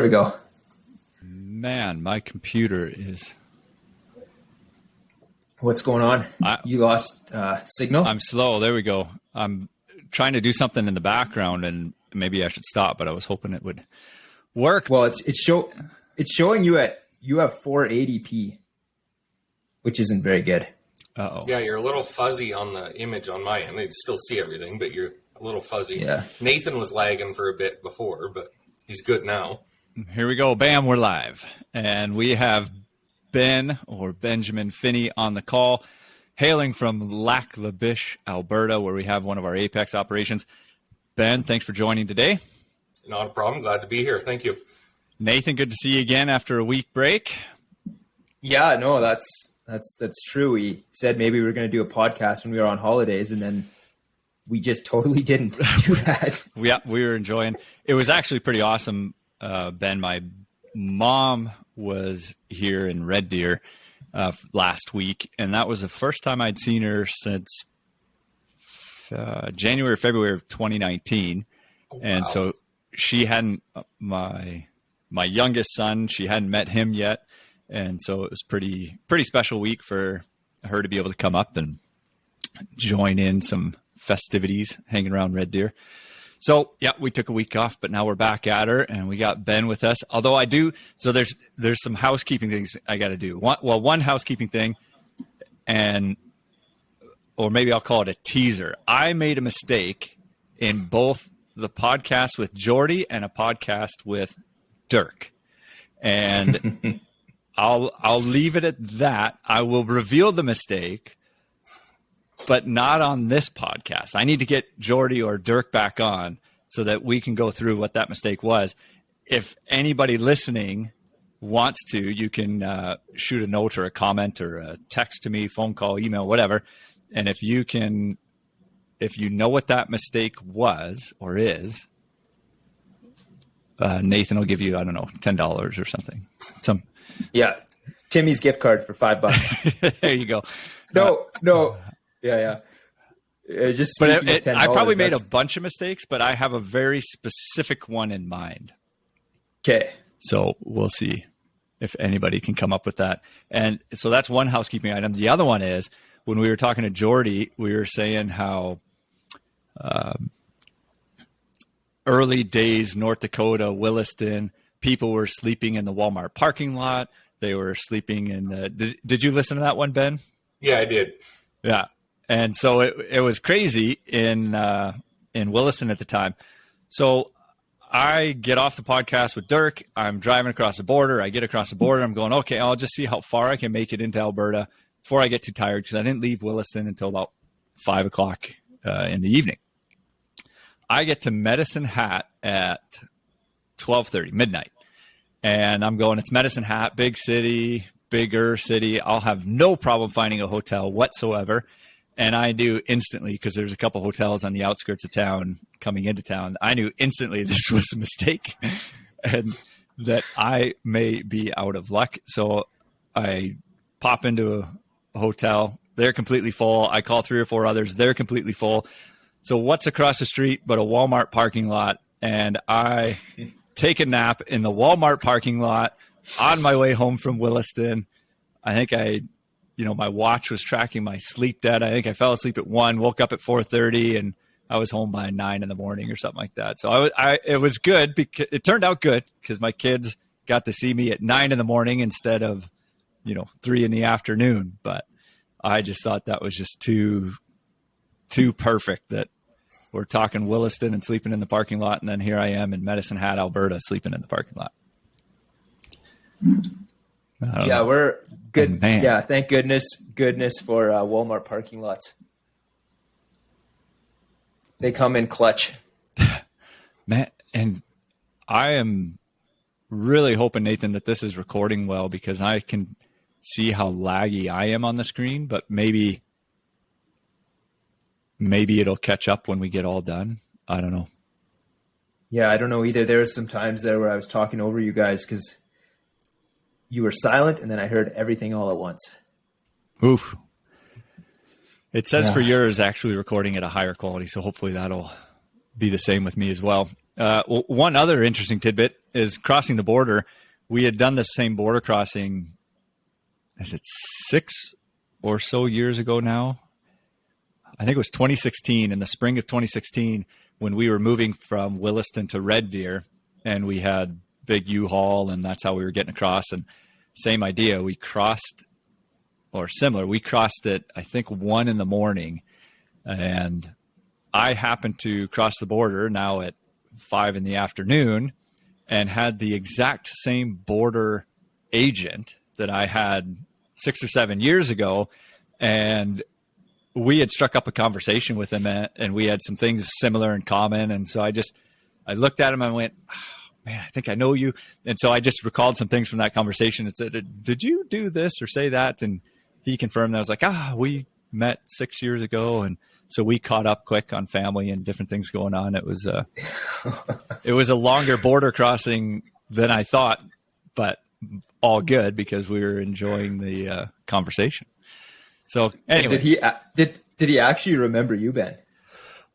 we go. Man, my computer is... What's going on? You lost signal? I'm slow. There we go. I'm trying to do something in the background, and maybe I should stop, but I was hoping it would work. Well, it's showing you have 480p, which isn't very good. Uh-oh. Yeah, you're a little fuzzy on the image on my end. I still see everything, but you're a little fuzzy. Yeah. Nathan was lagging for a bit before, but he's good now. Here we go. Bam, we're live. And we have Ben, or Benjamin Phinney, on the call, hailing from Lac La Biche, Alberta, where we have one of our Apex operations. Ben, thanks for joining today. Not a problem. Glad to be here. Thank you. Nathan, good to see you again after a week break. Yeah, no, that's true. We said maybe we were going to do a podcast when we were on holidays, and then we just totally didn't do that. Yeah, we were enjoying. It was actually pretty awesome, Ben. My mom was here in Red Deer last week, and that was the first time I'd seen her since January or February of 2019. Oh, wow. And so she hadn't, my youngest son, she hadn't met him yet. And so it was pretty special week for her to be able to come up and join in some festivities hanging around Red Deer. So yeah, we took a week off, but now we're back at her, and we got Ben with us. Although there's some housekeeping things I got to do. One housekeeping thing, or maybe I'll call it a teaser. I made a mistake in both the podcast with Jordy and a podcast with Dirk, and I'll leave it at that. I will reveal the mistake, but not on this podcast. I need to get Jordy or Dirk back on so that we can go through what that mistake was. If anybody listening wants to, you can shoot a note or a comment or a text to me, phone call, email, whatever. And if you know what that mistake was or is, Nathan will give you, I don't know, $10 or something. Yeah. Timmy's gift card for $5. There you go. No. Yeah. I probably made a bunch of mistakes, but I have a very specific one in mind. Okay. So we'll see if anybody can come up with that. And so that's one housekeeping item. The other one is, when we were talking to Jordy, we were saying how early days, North Dakota, Williston, people were sleeping in the Walmart parking lot. They were sleeping in the... Did you listen to that one, Ben? Yeah, I did. Yeah. And so it was crazy in Williston at the time. So I get off the podcast with Dirk. I'm driving across the border. I get across the border. I'm going, okay, I'll just see how far I can make it into Alberta before I get too tired, because I didn't leave Williston until about 5 o'clock in the evening. I get to Medicine Hat at 12:30, midnight. And I'm going, it's Medicine Hat, big city, bigger city. I'll have no problem finding a hotel whatsoever. And I knew instantly, because there's a couple hotels on the outskirts of town coming into town, I knew instantly this was a mistake and that I may be out of luck. So I pop into a hotel. They're completely full. I call 3 or 4 others. They're completely full. So what's across the street but a Walmart parking lot? And I take a nap in the Walmart parking lot on my way home from Williston. I think my watch was tracking my sleep debt. I think I fell asleep at 1, woke up at 4:30, and I was home by 9 in the morning or something like that. So it was good, because it turned out good, because my kids got to see me at 9 in the morning instead of, 3 in the afternoon. But I just thought that was just too perfect, that we're talking Williston and sleeping in the parking lot, and then here I am in Medicine Hat, Alberta, sleeping in the parking lot. Yeah, we're good. Oh, yeah, thank goodness for Walmart parking lots. They come in clutch. Man, and I am really hoping, Nathan, that this is recording well, because I can see how laggy I am on the screen, but maybe it'll catch up when we get all done. I don't know. Yeah, I don't know either. There was some times there where I was talking over you guys because you were silent, and then I heard everything all at once. Oof. It says for yours actually recording at a higher quality, so hopefully that'll be the same with me as well. One other interesting tidbit is crossing the border. We had done the same border crossing, is it 6 or so years ago now? I think it was 2016, in the spring of 2016, when we were moving from Williston to Red Deer, and we had big U-Haul, and that's how we were getting across. And same idea, we crossed, or similar, we crossed it, I think, 1 a.m, and I happened to cross the border now at 5 p.m, and had the exact same border agent that I had 6 or 7 years ago. And we had struck up a conversation with him, and we had some things similar in common. And so I looked at him and went, oh, man, I think I know you. And so I just recalled some things from that conversation and said, did you do this or say that? And he confirmed that. I was like, we met 6 years ago. And so we caught up quick on family and different things going on. It was a longer border crossing than I thought, but all good because we were enjoying the conversation. So anyway, did he actually remember you, Ben?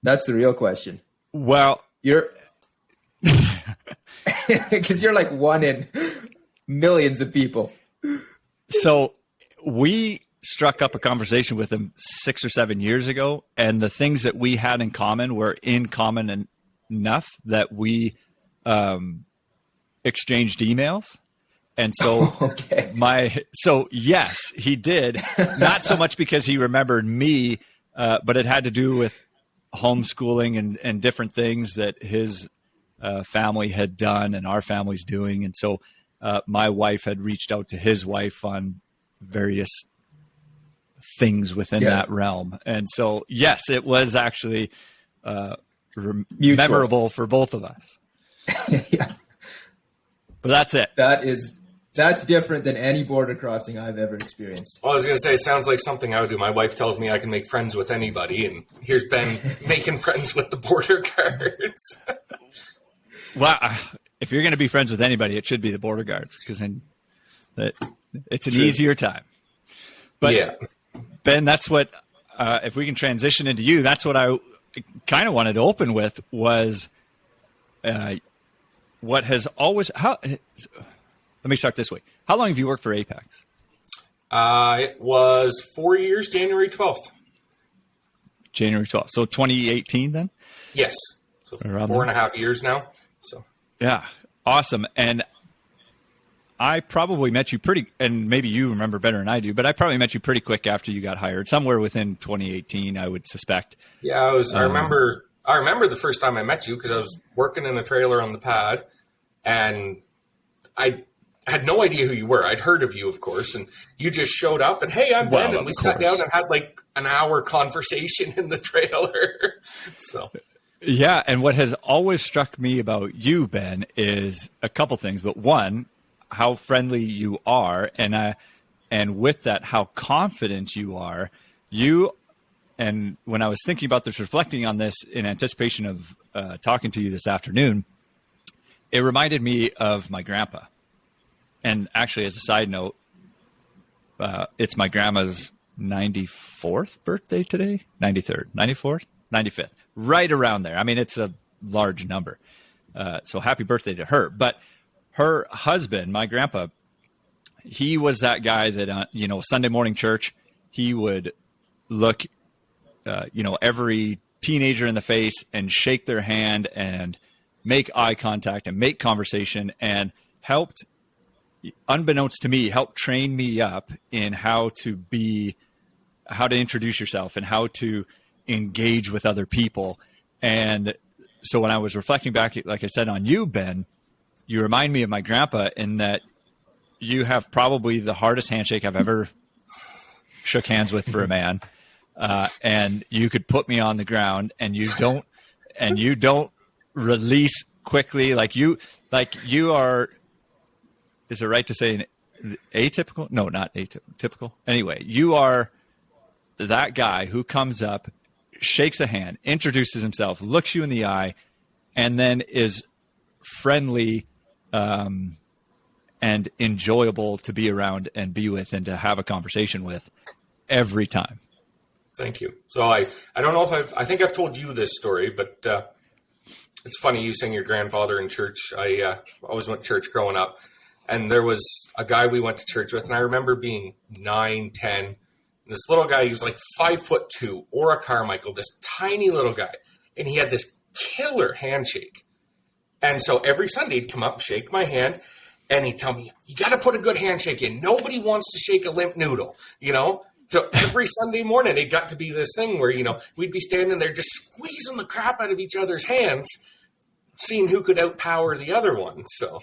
That's the real question. Well, you're because you're like one in millions of people. So we struck up a conversation with him 6 or 7 years ago, and the things that we had in common were in common enough that we exchanged emails. And so yes, he did. Not so much because he remembered me, but it had to do with homeschooling and different things that his family had done and our family's doing. And so my wife had reached out to his wife on various things within that realm. And so, yes, it was actually memorable for both of us. Yeah. But that's it. That's different than any border crossing I've ever experienced. Well, I was going to say, it sounds like something I would do. My wife tells me I can make friends with anybody, and here's Ben making friends with the border guards. Well, if you're going to be friends with anybody, it should be the border guards, because then it's an easier time. But yeah. Ben, that's what, if we can transition into you, that's what I kind of wanted to open with was what has always, let me start this way. How long have you worked for Apex? It was 4 years, January 12th. January 12th. So 2018 then? Yes. So 4.5 years now. So yeah, awesome. And I probably met you and maybe you remember better than I do, but I probably met you pretty quick after you got hired, somewhere within 2018, I would suspect. Yeah, I remember the first time I met you because I was working in a trailer on the pad, and I had no idea who you were. I'd heard of you, of course, and you just showed up and, hey, I'm Ben, and we sat down and had like an hour conversation in the trailer. So yeah, and what has always struck me about you, Ben, is a couple things, but one, how friendly you are, and with that, how confident you are. And when I was thinking about this, reflecting on this in anticipation of talking to you this afternoon, it reminded me of my grandpa. And actually, as a side note, it's my grandma's 94th birthday today, 93rd, 94th, 95th, right around there. I mean, it's a large number. So happy birthday to her. But her husband, my grandpa, he was that guy that, Sunday morning church, he would look, every teenager in the face and shake their hand and make eye contact and make conversation, and helped, unbeknownst to me, helped train me up in how to introduce yourself and how to engage with other people. And so when I was reflecting back, like I said, on you, Ben, you remind me of my grandpa in that you have probably the hardest handshake I've ever shook hands with for a man. And you could put me on the ground, and you don't release quickly. Like you are, is it right to say atypical? No, not atypical. Anyway, you are that guy who comes up, shakes a hand, introduces himself, looks you in the eye, and then is friendly and enjoyable to be around and be with and to have a conversation with every time. Thank you. So I don't know if I think I've told you this story, but It's funny you saying your grandfather in church. I always went to church growing up, and there was a guy we went to church with, and I remember being 9, 10. And this little guy, he was like 5'2", or a Carmichael, this tiny little guy, and he had this killer handshake. And so every Sunday he'd come up and shake my hand, and he'd tell me, "You got to put a good handshake in. Nobody wants to shake a limp noodle, you know." So every Sunday morning, it got to be this thing where, we'd be standing there just squeezing the crap out of each other's hands, seeing who could outpower the other one. So,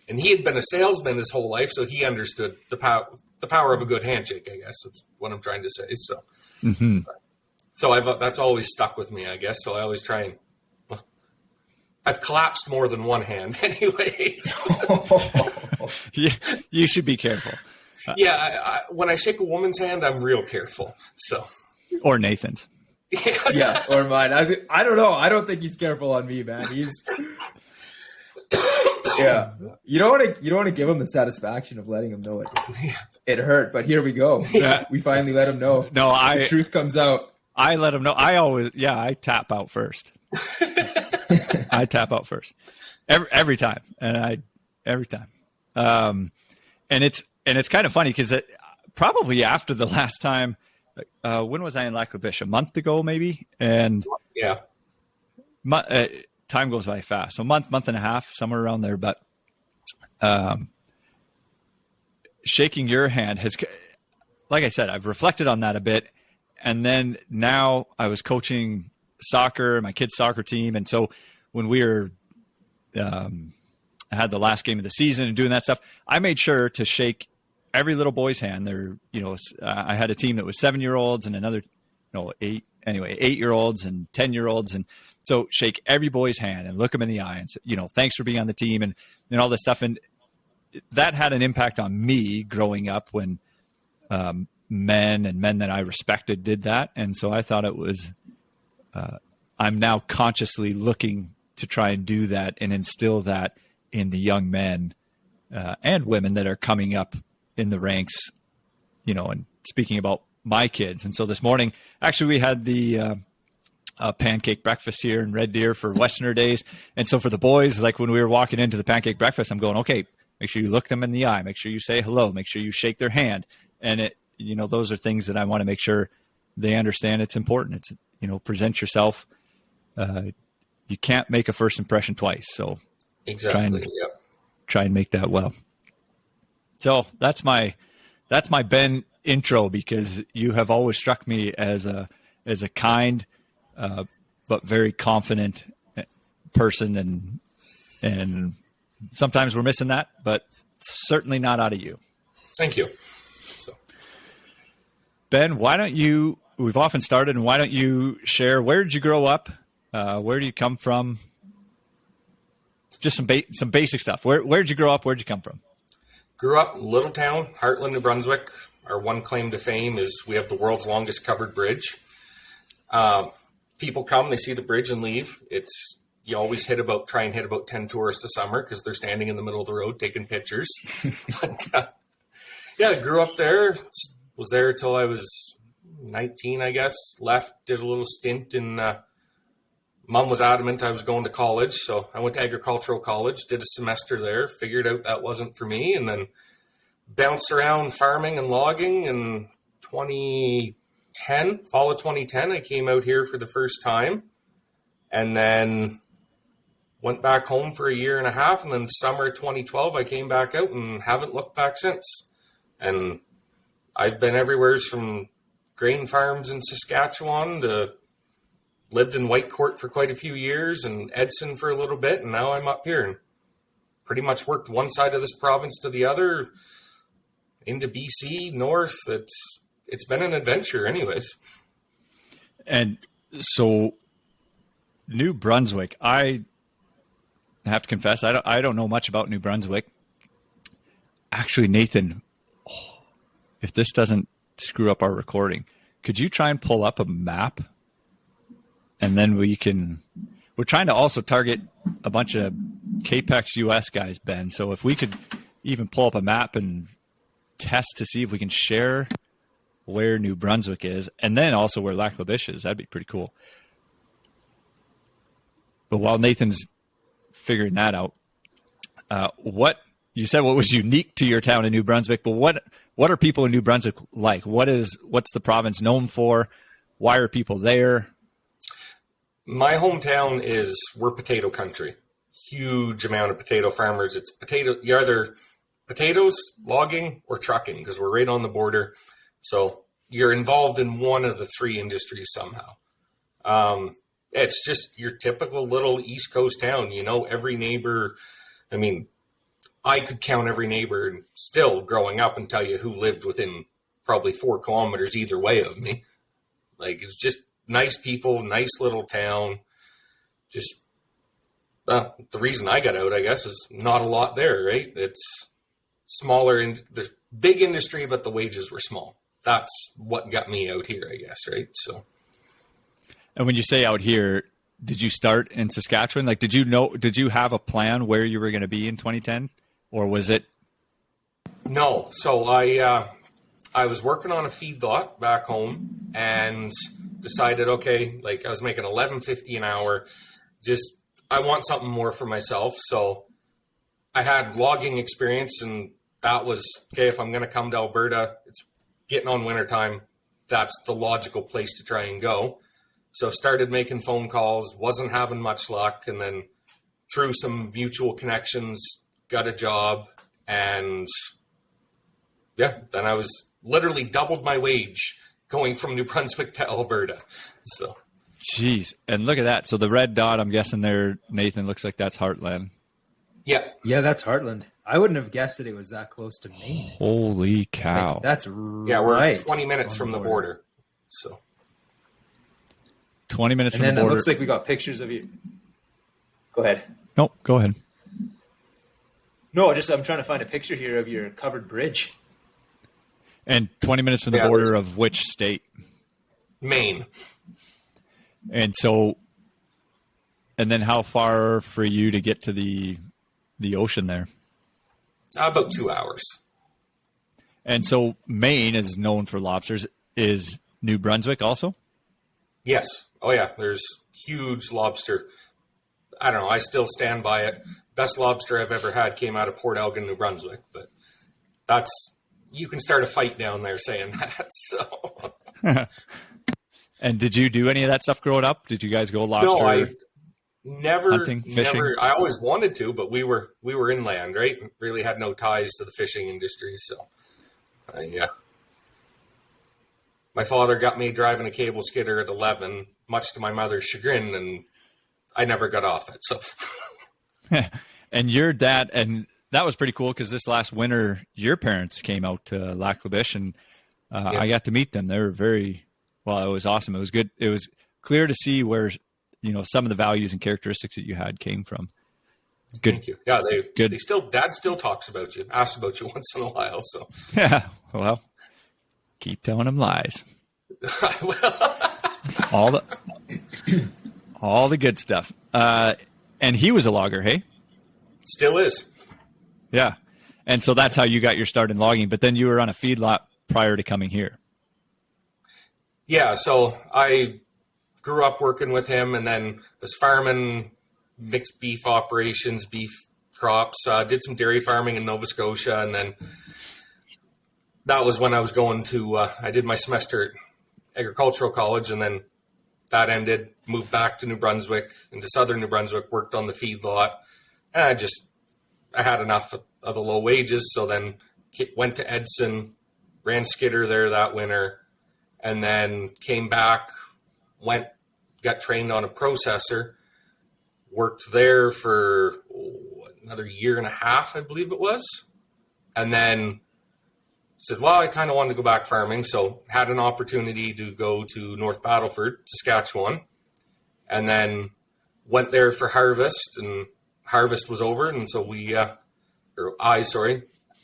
and he had been a salesman his whole life, so he understood the power of a good handshake, I guess. That's what I'm trying to say. So, so that's always stuck with me, I guess. So I always try and, I've collapsed more than one hand anyways. Yeah, you should be careful. Yeah, when I shake a woman's hand, I'm real careful. So, or Nathan's. Yeah, or mine. I don't know. I don't think he's careful on me, man. He's yeah. You don't want to give him the satisfaction of letting him know it hurt. But here we go. Yeah. We finally let him know. No, the truth comes out. I let him know. I tap out first. I tap out first every time, every time. And it's kind of funny because probably after the last time, when was I in Lac La Biche? A month ago, maybe. And yeah, time goes by fast. So month and a half, somewhere around there. But shaking your hand has, like I said, I've reflected on that a bit. And then now I was coaching soccer, my kids' soccer team. And so when we were, had the last game of the season and doing that stuff, I made sure to shake every little boy's hand. I had a team that was 7-year-olds and another, 8-year-olds and 10-year-olds. And so shake every boy's hand and look them in the eye and say, thanks for being on the team and all this stuff. And that had an impact on me growing up when men that I respected did that. And so I thought it was, I'm now consciously looking to try and do that and instill that in the young men and women that are coming up in the ranks, and speaking about my kids. And so this morning, actually, we had the pancake breakfast here in Red Deer for Westerner Days. And so for the boys, like when we were walking into the pancake breakfast, I'm going, okay, make sure you look them in the eye, make sure you say hello, make sure you shake their hand. And those are things that I want to make sure they understand it's important. It's, present yourself. You can't make a first impression twice. So exactly. Try and make that well. So that's my Ben intro, because you have always struck me as a kind, but very confident person. And sometimes we're missing that, but certainly not out of you. Thank you. Ben, we've often started, and why don't you share, where did you grow up? Where do you come from? Just some basic stuff. Where did you grow up? Where did you come from? Grew up in a little town, Hartland, New Brunswick. Our one claim to fame is we have the world's longest covered bridge. People come, they see the bridge and leave. You always try and hit about 10 tourists a summer because they're standing in the middle of the road taking pictures. But I grew up there. Was there till I was 19, I guess. Left, did a little stint in. Mom was adamant I was going to college, so I went to agricultural college, did a semester there, figured out that wasn't for me, and then bounced around farming and logging. In fall of 2010, I came out here for the first time, and then went back home for a year and a half, and then summer 2012, I came back out and haven't looked back since. And I've been everywhere from grain farms in Saskatchewan to lived in Whitecourt for quite a few years and Edson for a little bit. And now I'm up here and pretty much worked one side of this province to the other into BC north. It's been an adventure anyways. And so New Brunswick, I have to confess, I don't know much about New Brunswick. Actually, Nathan, if this doesn't screw up our recording, could you try and pull up a map? And then we're trying to also target a bunch of Capex US guys, Ben. So if we could even pull up a map and test to see if we can share where New Brunswick is, and then also where Lac La Biche is, that'd be pretty cool. but while Nathan's figuring that out, what you said, what was unique to your town in New Brunswick, but what are people in New Brunswick like? What's the province known for? Why are people there? My hometown we're potato country. Huge amount of potato farmers. It's you're either potatoes, logging, or trucking, because we're right on the border. So you're involved in one of the three industries somehow. It's just your typical little East Coast town. You know, every neighbor. I mean, I could count every neighbor still growing up and tell you who lived within probably 4 kilometers either way of me. Like, it's just nice people, nice little town. Just the reason I got out, I guess, is not a lot there, right? It's smaller, and there's big industry, but the wages were small. That's what got me out here, I guess, right? So. And when you say out here, did you start in Saskatchewan? Like, did you have a plan where you were going to be in 2010, or was it? No. So I was working on a feedlot back home and decided, okay, like I was making $11.50 an hour. Just, I want something more for myself. So I had logging experience, and that was, okay, if I'm going to come to Alberta, it's getting on wintertime. That's the logical place to try and go. So started making phone calls, wasn't having much luck. And then through some mutual connections, got a job. And yeah, then I was literally doubled my wage going from New Brunswick to Alberta. So. Jeez. And look at that. So the red dot, I'm guessing there, Nathan, looks like that's Heartland. Yeah. Yeah, that's Heartland. I wouldn't have guessed that it was that close to Maine. Holy cow. Like, that's yeah, we're right 20 minutes from the border. So 20 minutes and from the then border. It looks like we got pictures of you. Go ahead. Nope, go ahead. No, I'm trying to find a picture here of your covered bridge. And 20 minutes from the border of which state? Maine. And so, and then how far for you to get to the ocean there? About 2 hours. And so Maine is known for lobsters. Is New Brunswick also? Yes. Oh, yeah. There's huge lobster. I don't know. I still stand by it. Best lobster I've ever had came out of Port Elgin, New Brunswick. But you can start a fight down there saying that. So. And did you do any of that stuff growing up? Did you guys go lobster? No, I never hunting, fishing? Never. I always wanted to, but we were inland, right? Really had no ties to the fishing industry. So, yeah. My father got me driving a cable skidder at 11, much to my mother's chagrin, and I never got off it. So. And your dad, and that was pretty cool because this last winter, your parents came out to Lac La Biche, and I got to meet them. They were very, well, it was awesome. It was good. It was clear to see where, some of the values and characteristics that you had came from. Good. Thank you. Yeah, Dad still talks about you, asks about you once in a while. So. Yeah. Well, keep telling him lies. Well. all the good stuff. And he was a logger, hey? Still is. Yeah. And so that's how you got your start in logging, but then you were on a feedlot prior to coming here. Yeah, so I grew up working with him and then was farming mixed beef operations, beef crops, did some dairy farming in Nova Scotia, and then that was when I was going to, I did my semester at agricultural college, and then that ended, moved back to New Brunswick, into southern New Brunswick, worked on the feedlot, and I had enough of the low wages, so then went to Edson, ran skidder there that winter, and then came back, got trained on a processor, worked there for another year and a half, I believe it was, and then said, well, I kind of wanted to go back farming, so had an opportunity to go to North Battleford, Saskatchewan, and then went there for harvest, and harvest was over, and so I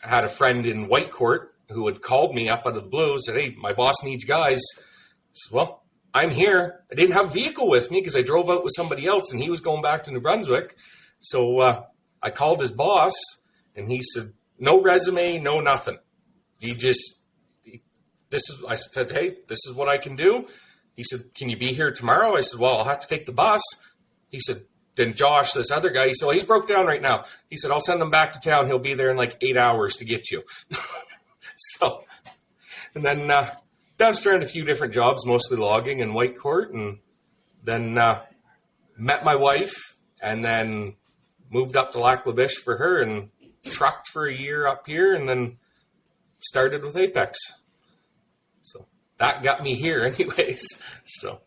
had a friend in Whitecourt who had called me up out of the blue, said, hey, my boss needs guys. I said, well, I'm here. I didn't have a vehicle with me because I drove out with somebody else, and he was going back to New Brunswick. So I called his boss, and he said, no resume, no nothing. I said, hey, this is what I can do. He said, can you be here tomorrow? I said, well, I'll have to take the bus. He said, then Josh, this other guy, he said, well, he's broke down right now. He said, I'll send him back to town. He'll be there in like 8 hours to get you. So, and then bounced around a few different jobs, mostly logging and Whitecourt, and then met my wife, and then moved up to Lac La Biche for her, and trucked for a year up here, and then started with Apex. So that got me here anyways. So.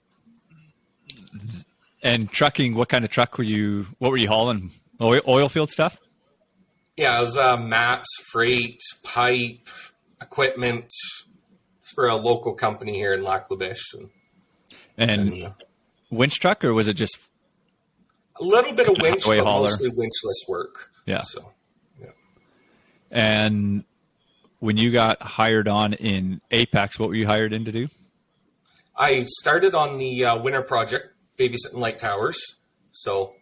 And trucking, what kind of truck what were you hauling? Oil field stuff? Yeah, it was mats, freight, pipe, equipment for a local company here in Lac La Biche. And winch truck, or was it just a little bit of winch, but hauler? Mostly winchless work. Yeah. So, yeah. And when you got hired on in Apex, what were you hired in to do? I started on the winter project, babysitting light towers. So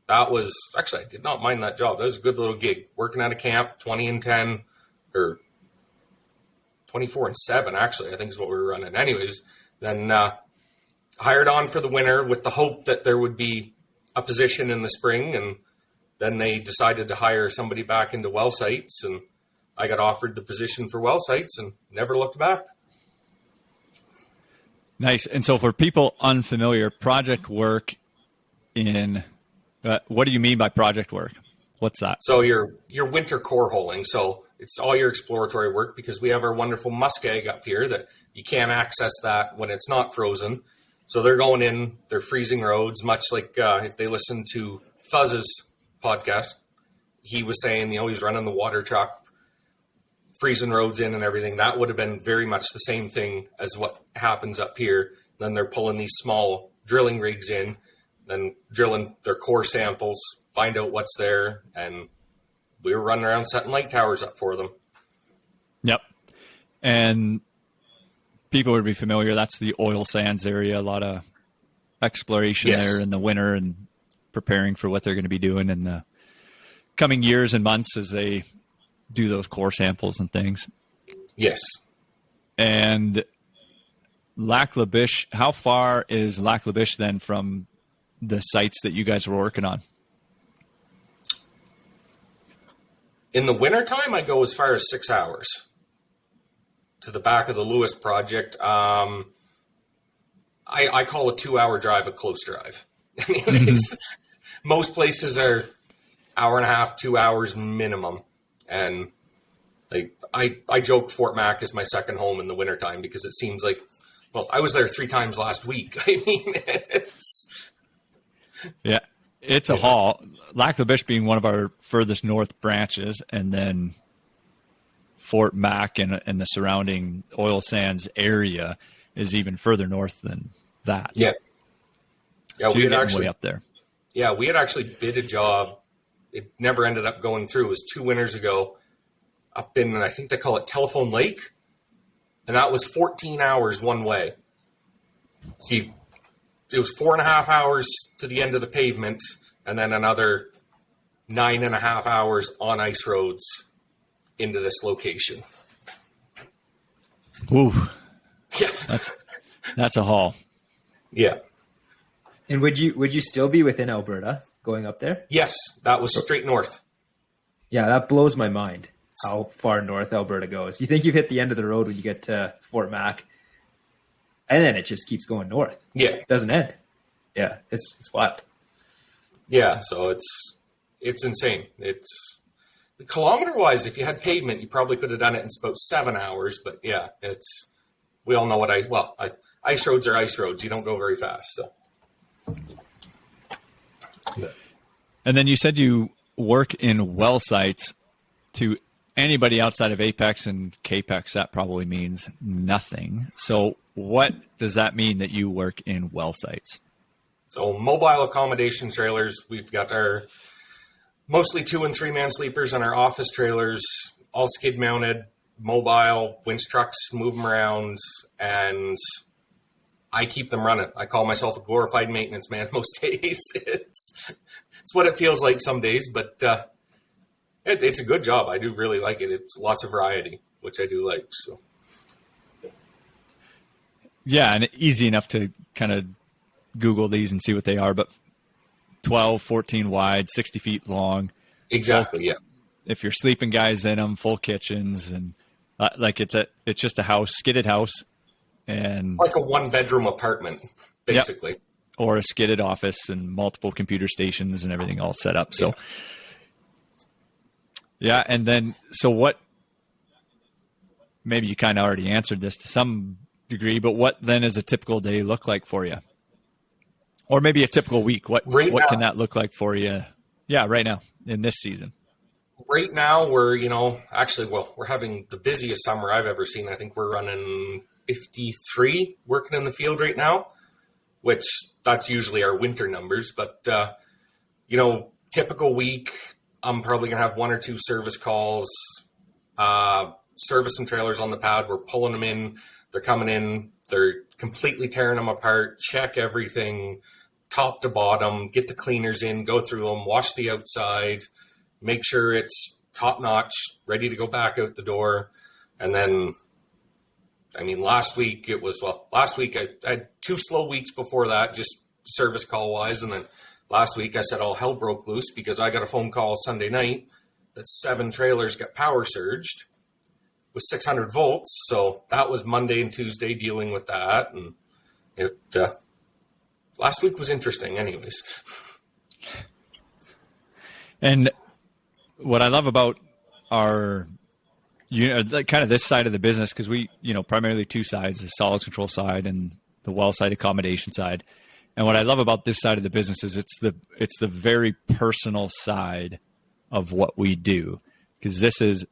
that was, actually, I did not mind that job. That was a good little gig. Working at a camp, 20 and 10, or 24 and 7, actually, I think is what we were running. Anyways, then hired on for the winter with the hope that there would be a position in the spring. And then they decided to hire somebody back into Wellsites, and I got offered the position for Wellsites and never looked back. Nice. And so for people unfamiliar, project work in what do you mean by project work? What's that? So your winter core holing. So it's all your exploratory work, because we have our wonderful muskeg up here that you can't access that when it's not frozen. So they're going in, they're freezing roads, much like if they listen to Fuzz's podcast, he was saying, he's running the water truck, freezing roads in and everything. That would have been very much the same thing as what happens up here. Then they're pulling these small drilling rigs in, then drilling their core samples, find out what's there. And we were running around setting light towers up for them. Yep. And people would be familiar. That's the oil sands area. A lot of exploration there in the winter and preparing for what they're going to be doing in the coming years and months as they do those core samples and things. Yes. And Lac La Biche, how far is Lac La Biche then from the sites that you guys were working on? In the wintertime, I go as far as 6 hours to the back of the Lewis project. I call a 2-hour drive a close drive. Most places are hour and a half, 2 hours minimum. And like I joke Fort Mac is my second home in the wintertime, because it seems like, well, I was there 3 times last week. I mean, it's a haul. Lac La Biche being one of our furthest north branches, and then Fort Mac and the surrounding oil sands area is even further north than that. Yeah. Yeah, so we had actually way up there. Yeah, we had actually bid a job. It never ended up going through. It was 2 winters ago up in, I think they call it Telephone Lake. And that was 14 hours one way. So it was 4.5 hours to the end of the pavement, and then another 9.5 hours on ice roads into this location. Ooh. Yeah. That's a haul. Yeah. And would you still be within Alberta going up there? Yes, that was straight north. Yeah, that blows my mind how far north Alberta goes. You think you've hit the end of the road when you get to Fort Mac, and then it just keeps going north. Yeah. It doesn't end. Yeah, it's wild. Yeah, so it's insane. It's kilometer wise, if you had pavement, you probably could have done it in about 7 hours. But yeah, we all know what ice roads are ice roads. You don't go very fast. So. Yeah. And then you said you work in well sites. To anybody outside of Apex and Capex, that probably means nothing. So what does that mean that you work in well sites? So mobile accommodation trailers, we've got our mostly 2 and 3 man sleepers and our office trailers, all skid mounted, mobile, winch trucks, move them around, and I keep them running. I call myself a glorified maintenance man most days. It's what it feels like some days, but it's a good job. I do really like it. It's lots of variety, which I do like. So, yeah, and easy enough to kind of Google these and see what they are. But 12, 14 wide, 60 feet long. Exactly. Yeah. If you're sleeping guys in them, full kitchens, and like it's just a house, skidded house, and Like a 1-bedroom apartment, basically. Yep. Or a skidded office and multiple computer stations and everything all set up. So yeah. And then, so what, maybe you kind of already answered this to some degree, but what then is a typical day look like for you? Or maybe a typical week? What can that look like for you? Yeah, right now in this season. Right now we're, we're having the busiest summer I've ever seen. I think we're running 53 working in the field right now, which that's usually our winter numbers. But, typical week, I'm probably going to have 1 or 2 service calls, service some trailers on the pad. We're pulling them in. They're coming in. They're completely tearing them apart, check everything top to bottom, get the cleaners in, go through them, wash the outside, make sure it's top notch, ready to go back out the door. And then, last week I had 2 slow weeks before that, just service call wise. And then last week I said all hell broke loose because I got a phone call Sunday night that 7 trailers got power surged with 600 volts. So that was Monday and Tuesday dealing with that. And it, last week was interesting anyways. And what I love about our, kind of this side of the business, because we, primarily 2 sides, the solids control side and the Wellsite accommodation side. And what I love about this side of the business is it's the very personal side of what we do. Because this is,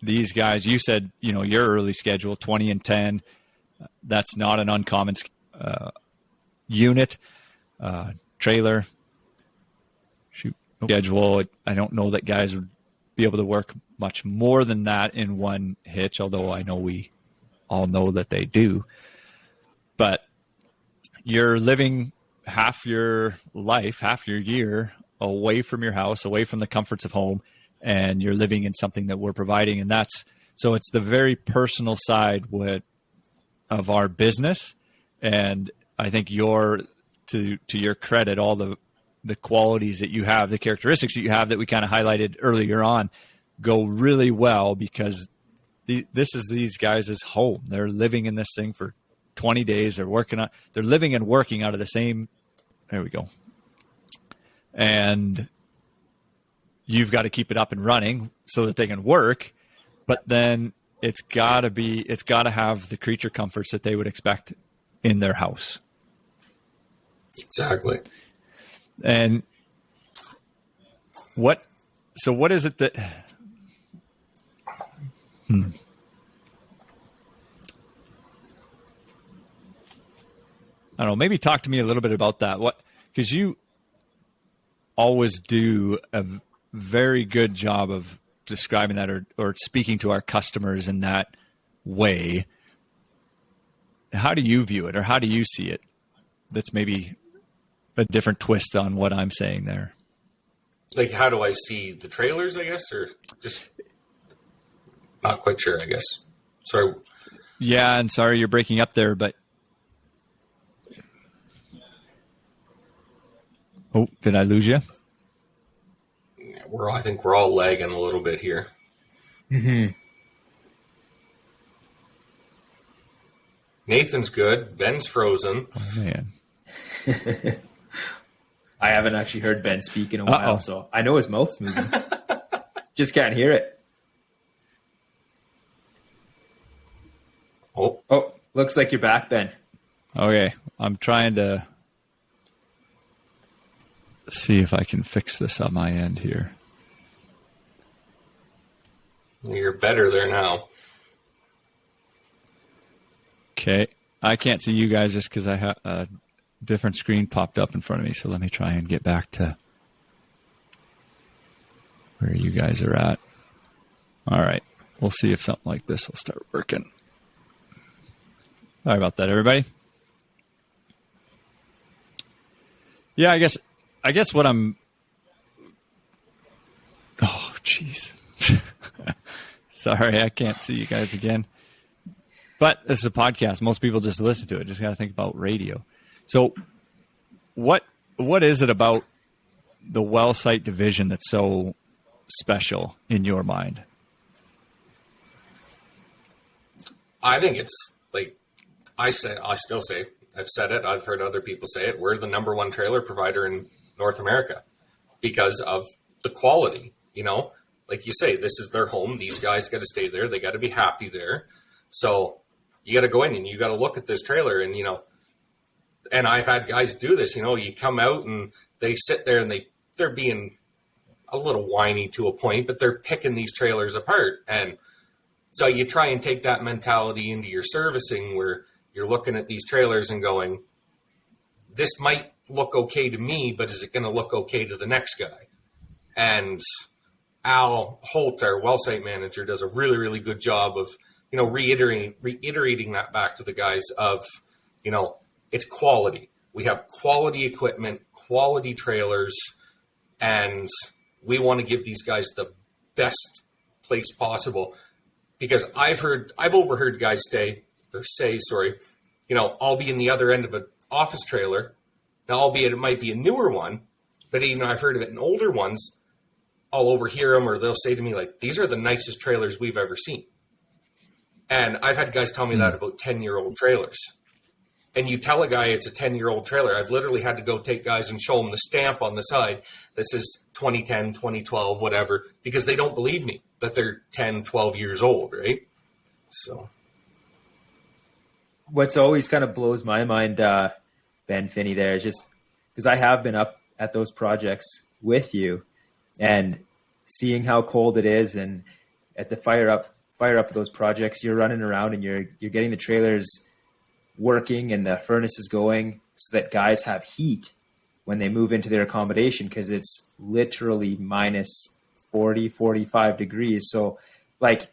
these guys, you said, your early schedule, 20 and 10, that's not an uncommon unit, trailer, schedule. I don't know that guys would be able to work much more than that in one hitch, although I know we all know that they do. But you're living half your life, half your year away from your house, away from the comforts of home, and you're living in something that we're providing. And so it's the very personal side of our business. And I think to your credit, all the qualities that you have, the characteristics that you have that we kind of highlighted earlier on, go really well because this is these guys' home. They're living in this thing for 20 days. They're living and working out of the same. There we go. And you've got to keep it up and running so that they can work, but then it's got to have the creature comforts that they would expect in their house. Exactly. And what is it that, I don't know, maybe talk to me a little bit about that. Because you always do a very good job of describing that or speaking to our customers in that way. How do you view it, or how do you see it? That's maybe a different twist on what I'm saying there. Like, how do I see the trailers, I guess, or just not quite sure, I guess. Sorry. Yeah, and sorry you're breaking up there, but oh, did I lose you? I think we're all lagging a little bit here. Mm-hmm. Nathan's good. Ben's frozen. Oh, man. I haven't actually heard Ben speak in a while, so I know his mouth's moving. Just can't hear it. Oh, looks like you're back, Ben. Okay, I'm trying to see if I can fix this on my end here. You're better there now. Okay, I can't see you guys just because I have a different screen popped up in front of me. So let me try and get back to where you guys are at. All right, we'll see if something like this will start working. Sorry about that, everybody. Yeah, I guess what I'm. Oh, jeez. Sorry, I can't see you guys again. But this is a podcast. Most people just listen to it. Just got to think about radio. So what what is it about the Wellsite division that's so special in your mind? I think it's like I still say, I've said it, I've heard other people say it. We're the number one trailer provider in North America because of the quality, you know, like you say, this is their home. These guys got to stay there. They got to be happy there. So you got to go in and you got to look at this trailer and, you know, and I've had guys do this, you know, you come out and they sit there and they're being a little whiny to a point, but they're picking these trailers apart. And so you try and take that mentality into your servicing where you're looking at these trailers and going, this might look okay to me, but is it going to look okay to the next guy? And Al Holt, our Wellsite manager, does a really, really good job of, you know, reiterating that back to the guys of, you know, it's quality. We have quality equipment, quality trailers, and we want to give these guys the best place possible. Because I've overheard guys say, you know, I'll be in the other end of an office trailer. Now, albeit it might be a newer one, but even I've heard of it in older ones, I'll overhear them or they'll say to me, like, these are the nicest trailers we've ever seen. And I've had guys tell me that about 10-year-old trailers. And you tell a guy it's a 10-year-old trailer. I've literally had to go take guys and show them the stamp on the side that says 2010, 2012, whatever, because they don't believe me that they're 10, 12 years old, right? So what's always kind of blows my mind, Ben Phinney, there is just because I have been up at those projects with you and seeing how cold it is, and at the fire up those projects, you're running around and you're getting the trailers working and the furnace is going so that guys have heat when they move into their accommodation, because it's literally minus 40, 45 degrees. So like,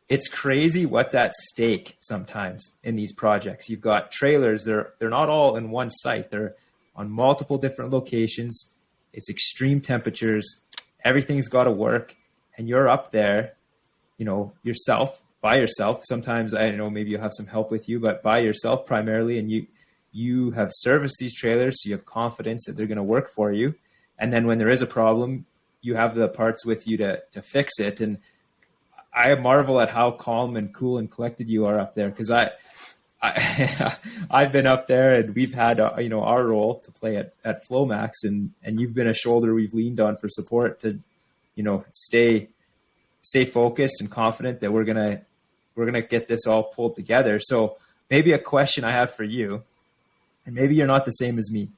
it's crazy what's at stake sometimes in these projects. You've got trailers, they're not all in one site. They're on multiple different locations. It's extreme temperatures. Everything's got to work. And you're up there, you know, by yourself. Sometimes, I don't know, maybe you'll have some help with you, but by yourself primarily. And you have serviced these trailers, so you have confidence that they're going to work for you. And then when there is a problem, you have the parts with you to fix it. And I marvel at how calm and cool and collected you are up there, because I've been up there and we've had you know, our role to play at Flomax, and you've been a shoulder we've leaned on for support to, you know, stay focused and confident that we're gonna get this all pulled together. So maybe a question I have for you, and maybe you're not the same as me.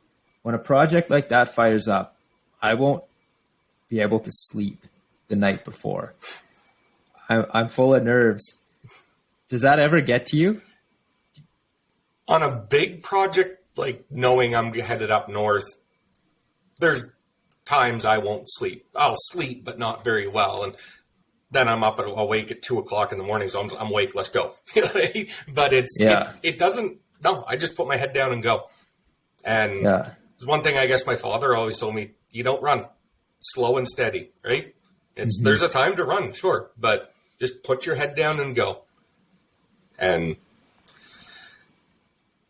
When a project like that fires up, I won't be able to sleep the night before. I'm full of nerves. Does that ever get to you? On a big project, like knowing I'm headed up north, there's times I won't sleep. I'll sleep, but not very well. And then I'm awake at 2:00 in the morning. So I'm awake. Let's go. But it doesn't, no, I just put my head down and go. And there's one thing I guess my father always told me, you don't run, slow and steady, right? There's a time to run, sure, but just put your head down and go. And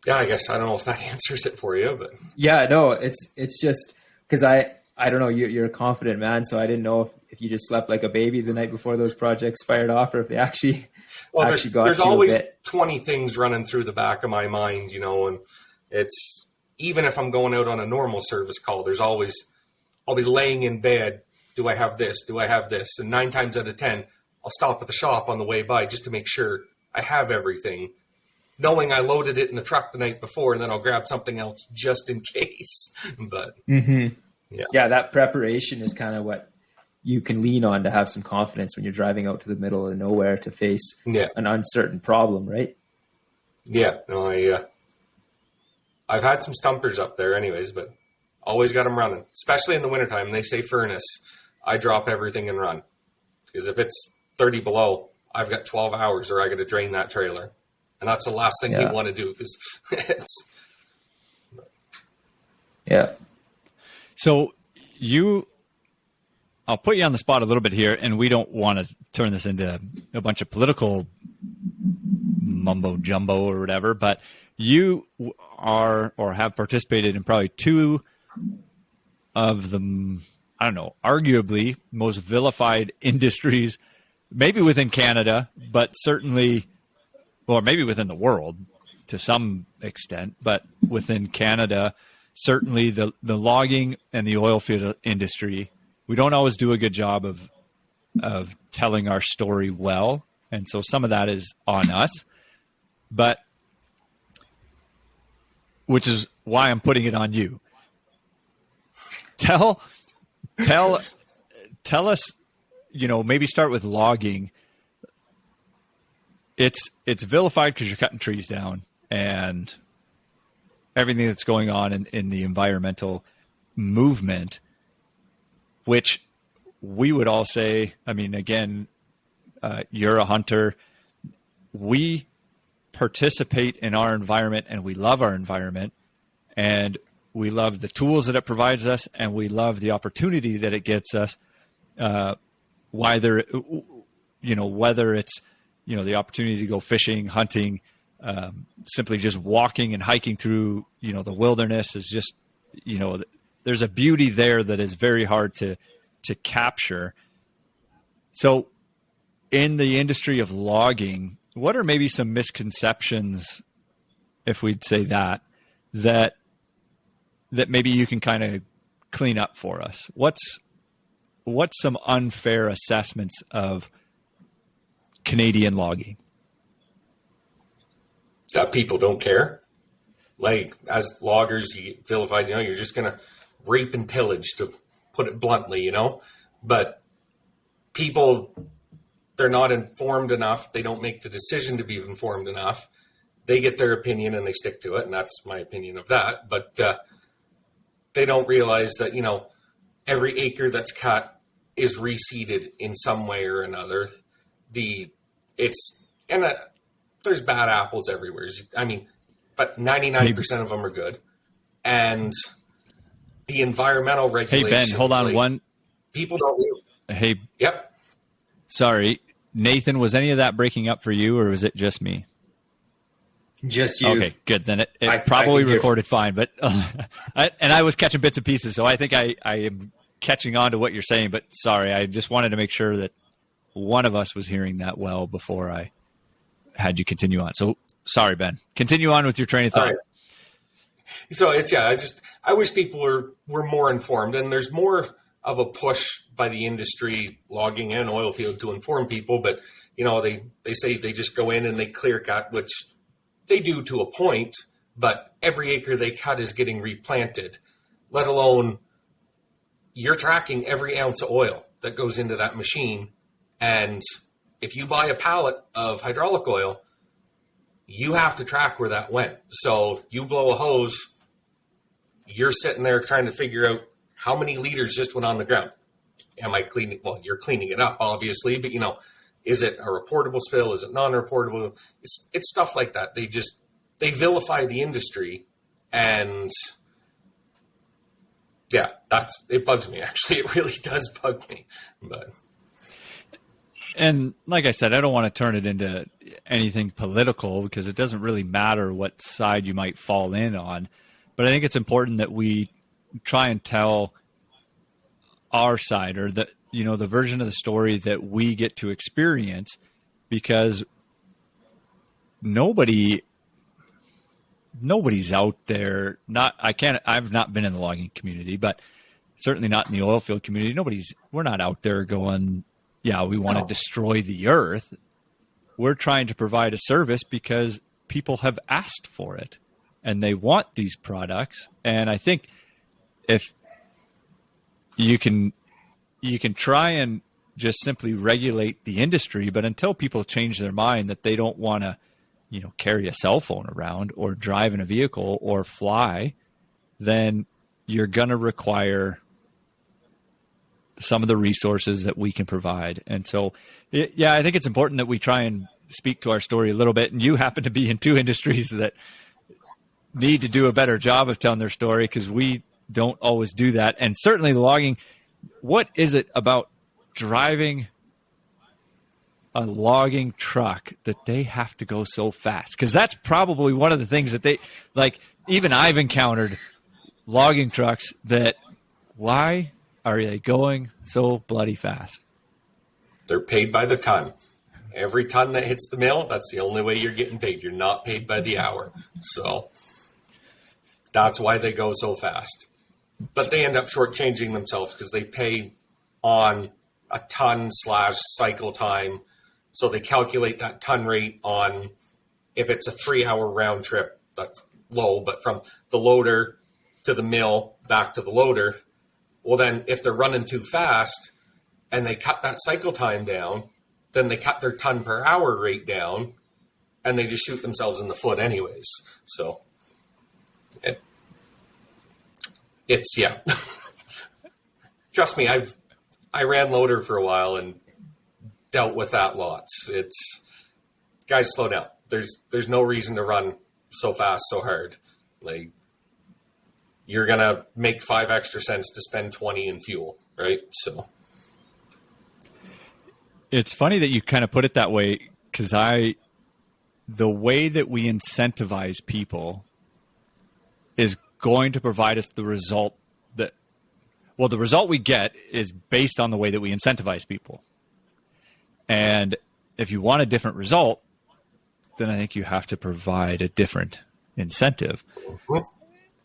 yeah, I guess I don't know if that answers it for you, but yeah, no, it's just because I don't know, you're a confident man, so I didn't know if you just slept like a baby the night before those projects fired off, or if they actually there's always 20 things running through the back of my mind, you know, and it's even if I'm going out on a normal service call, there's always, I'll be laying in bed. Do I have this? Do I have this? And 9 times out of 10, I'll stop at the shop on the way by just to make sure I have everything, knowing I loaded it in the truck the night before, and then I'll grab something else just in case. But yeah, that preparation is kind of what you can lean on to have some confidence when you're driving out to the middle of nowhere to face an uncertain problem, right? Yeah, no, I've had some stumpers up there anyways, but always got them running, especially in the wintertime. They say furnace, I drop everything and run. Because if it's 30 below, I've got 12 hours or I got to drain that trailer. And that's the last thing you want to do. Because So I'll put you on the spot a little bit here, and we don't want to turn this into a bunch of political mumbo jumbo or whatever, but you are or have participated in probably 2 of the, I don't know, arguably most vilified industries, maybe within Canada, but certainly, or maybe within the world to some extent, but within Canada, certainly the logging and the oil field industry, we don't always do a good job of telling our story well. And so some of that is on us, but which is why I'm putting it on you. Tell us, maybe start with logging. It's vilified because you're cutting trees down and everything that's going on in the environmental movement, which we would all say, I mean, again, you're a hunter. We participate in our environment and we love our environment and we love the tools that it provides us and we love the opportunity that it gets us. Whether it's, the opportunity to go fishing, hunting, simply just walking and hiking through, the wilderness is just, there's a beauty there that is very hard to capture. So in the industry of logging, what are maybe some misconceptions, if we'd say that maybe you can kind of clean up for us? What's some unfair assessments of Canadian logging? That people don't care. Like, as loggers, you get vilified, you're just going to rape and pillage, to put it bluntly, But people, they're not informed enough. They don't make the decision to be informed enough. They get their opinion and they stick to it, and that's my opinion of that. But they don't realize that, every acre that's cut is reseeded in some way or another. There's bad apples everywhere. But 99% of them are good. And the environmental regulations. Hey, Ben, hold on. People don't realize. Hey. Yep. Sorry. Nathan, was any of that breaking up for you or was it just me? Just you. Okay, good. Then it probably recorded fine. But I was catching bits and pieces, so I think I am catching on to what you're saying. But sorry, I just wanted to make sure that one of us was hearing that well before I had you continue on. So sorry, Ben. Continue on with your train of thought. Right. So I wish people were more informed, and there's more of a push by the industry, logging and oil field, to inform people. But they say they just go in and they clear cut, which they do to a point, but every acre they cut is getting replanted, let alone you're tracking every ounce of oil that goes into that machine. And if you buy a pallet of hydraulic oil, you have to track where that went. So you blow a hose, you're sitting there trying to figure out how many liters just went on the ground. Am I cleaning? Well, you're cleaning it up, obviously, but is it a reportable spill? Is it non-reportable? It's stuff like that. They vilify the industry, and it bugs me. Actually, it really does bug me. And like I said, I don't want to turn it into anything political because it doesn't really matter what side you might fall in on. But I think it's important that we try and tell our side, or the version of the story that we get to experience, because nobody's out there. I've not been in the logging community, but certainly not in the oil field community. We're not out there going, yeah, we want to destroy the earth. We're trying to provide a service because people have asked for it and they want these products. And I think if you can try and just simply regulate the industry, but until people change their mind that they don't want to, carry a cell phone around or drive in a vehicle or fly, then you're going to require some of the resources that we can provide. And so, I think it's important that we try and speak to our story a little bit. And you happen to be in two industries that need to do a better job of telling their story, because we don't always do that. And certainly the logging, what is it about driving a logging truck that they have to go so fast? Because that's probably one of the things that even I've encountered logging trucks that, why are they going so bloody fast? They're paid by the ton. Every ton that hits the mill, that's the only way you're getting paid. You're not paid by the hour. So that's why they go so fast. But they end up shortchanging themselves because they pay on a ton / cycle time. So they calculate that ton rate on, if it's a 3-hour round trip, that's low, but from the loader to the mill back to the loader, well then if they're running too fast and they cut that cycle time down, then they cut their ton per hour rate down and they just shoot themselves in the foot anyways. So it's yeah. Trust me, I ran loader for a while and dealt with that lots. It's, guys, slow down. There's no reason to run so fast, so hard. Like, you're gonna make 5 extra cents to spend 20 in fuel, right? So it's funny that you kind of put it that way, because the way that we incentivize people is going to provide us the result that, well, the result we get is based on the way that we incentivize people. And if you want a different result, then I think you have to provide a different incentive.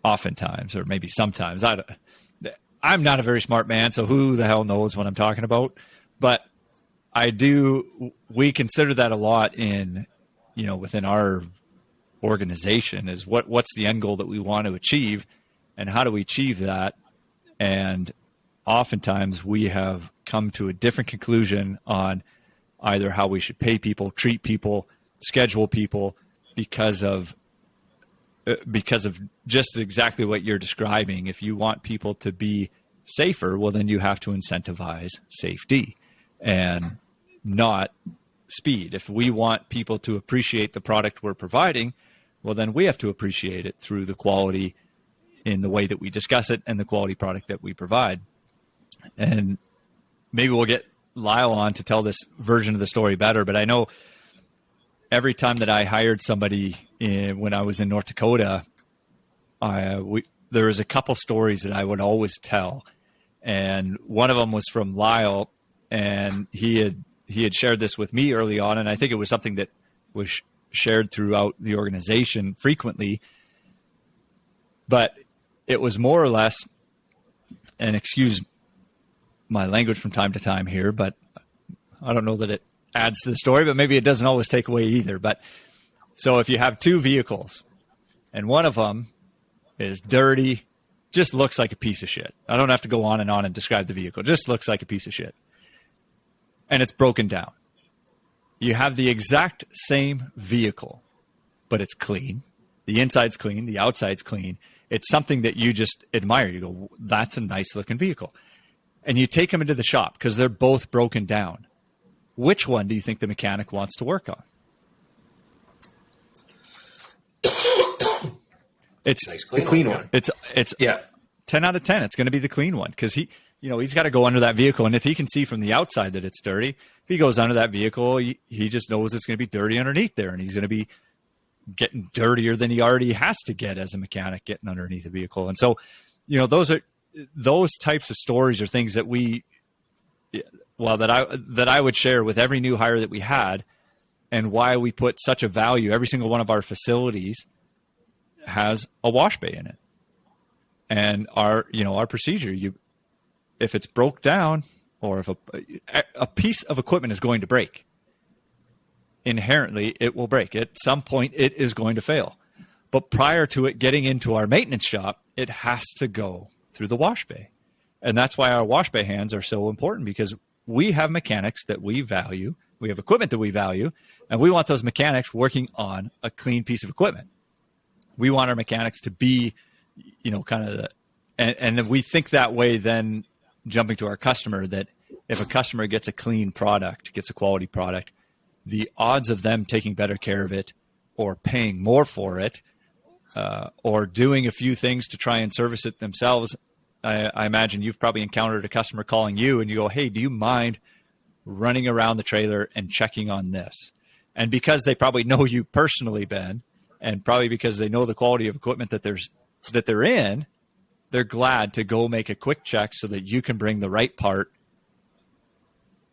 Oftentimes, or maybe sometimes. I'm not a very smart man, so who the hell knows what I'm talking about? But we consider that a lot within our organization, is what's the end goal that we want to achieve and how do we achieve that? And oftentimes we have come to a different conclusion on either how we should pay people, treat people, schedule people, because of just exactly what you're describing. If you want people to be safer, well, then you have to incentivize safety and not speed. If we want people to appreciate the product we're providing, well, then we have to appreciate it through the quality in the way that we discuss it and the quality product that we provide. And maybe we'll get Lyle on to tell this version of the story better, but I know every time that I hired somebody when I was in North Dakota, there was a couple stories that I would always tell. And one of them was from Lyle, and he had shared this with me early on, and I think it was something that was shared throughout the organization frequently. But it was more or less, and excuse my language from time to time here, but I don't know that it adds to the story, but maybe it doesn't always take away either. But so if you have two vehicles and one of them is dirty, just looks like a piece of shit. I don't have to go on and describe the vehicle. Just looks like a piece of shit. And it's broken down. You have the exact same vehicle, but it's clean. The inside's clean. The outside's clean. It's something that you just admire. You go, that's a nice looking vehicle. And you take them into the shop because they're both broken down. Which one do you think the mechanic wants to work on? It's nice the clean one. It's 10 out of 10. It's going to be the clean one because he's got to go under that vehicle. And if he can see from the outside that it's dirty, if he goes under that vehicle, he just knows it's going to be dirty underneath there. And he's going to be getting dirtier than he already has to get as a mechanic getting underneath the vehicle. And so, those types of stories are things that that I would share with every new hire that we had, and why we put such a value. Every single one of our facilities has a wash bay in it. And our procedure, if it's broke down, or if a piece of equipment is going to break, inherently it will break. At some point it is going to fail. But prior to it getting into our maintenance shop, it has to go through the wash bay. And that's why our wash bay hands are so important, because we have mechanics that we value, we have equipment that we value, and we want those mechanics working on a clean piece of equipment. We want our mechanics to be, and we think that way, then jumping to our customer, that if a customer gets a clean product, gets a quality product, the odds of them taking better care of it, or paying more for it, or doing a few things to try and service it themselves. I imagine you've probably encountered a customer calling you and you go, hey, do you mind running around the trailer and checking on this? And because they probably know you personally, Ben, and probably because they know the quality of equipment that they're in, they're glad to go make a quick check so that you can bring the right part.